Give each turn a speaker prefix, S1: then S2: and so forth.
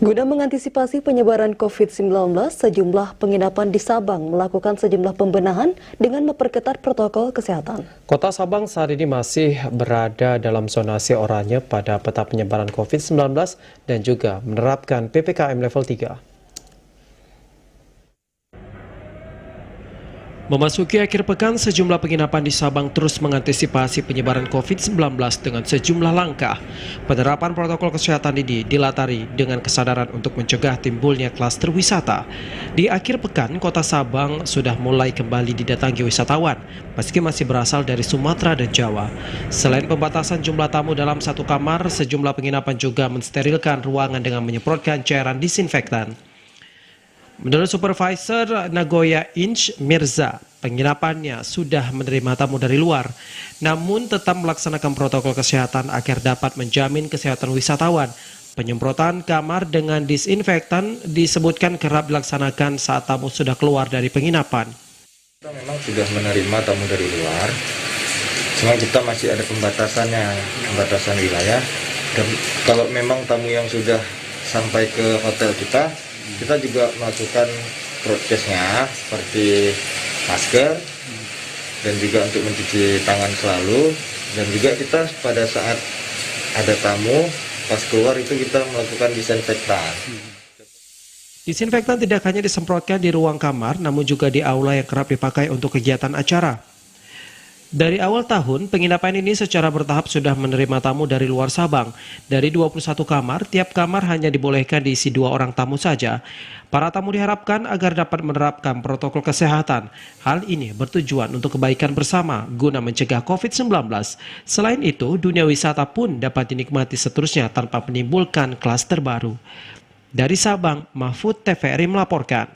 S1: Guna mengantisipasi penyebaran COVID-19, sejumlah penginapan di Sabang melakukan sejumlah pembenahan dengan memperketat protokol kesehatan.
S2: Kota Sabang saat ini masih berada dalam zonasi oranye pada peta penyebaran COVID-19 dan juga menerapkan PPKM level 3. Memasuki akhir pekan, sejumlah penginapan di Sabang terus mengantisipasi penyebaran COVID-19 dengan sejumlah langkah. Penerapan protokol kesehatan ini dilatari dengan kesadaran untuk mencegah timbulnya klaster wisata. Di akhir pekan, kota Sabang sudah mulai kembali didatangi wisatawan, meski masih berasal dari Sumatera dan Jawa. Selain pembatasan jumlah tamu dalam satu kamar, sejumlah penginapan juga mensterilkan ruangan dengan menyemprotkan cairan disinfektan. Menurut Supervisor Nagoya Inch Mirza, penginapannya sudah menerima tamu dari luar, namun tetap melaksanakan protokol kesehatan agar dapat menjamin kesehatan wisatawan. Penyemprotan kamar dengan disinfektan disebutkan kerap dilaksanakan saat tamu sudah keluar dari penginapan.
S3: Kita memang sudah menerima tamu dari luar, cuma kita masih ada pembatasan wilayah. Dan kalau memang tamu yang sudah sampai ke hotel kita juga melakukan prokesnya seperti masker dan juga untuk mencuci tangan selalu, dan juga kita pada saat ada tamu pas keluar itu kita melakukan disinfektan.
S2: Disinfektan tidak hanya disemprotkan di ruang kamar, namun juga di aula yang kerap dipakai untuk kegiatan acara. Dari awal tahun, penginapan ini secara bertahap sudah menerima tamu dari luar Sabang. Dari 21 kamar, tiap kamar hanya dibolehkan diisi 2 orang tamu saja. Para tamu diharapkan agar dapat menerapkan protokol kesehatan. Hal ini bertujuan untuk kebaikan bersama guna mencegah COVID-19. Selain itu, dunia wisata pun dapat dinikmati seterusnya tanpa menimbulkan klaster baru. Dari Sabang, Mahfud TVRI melaporkan.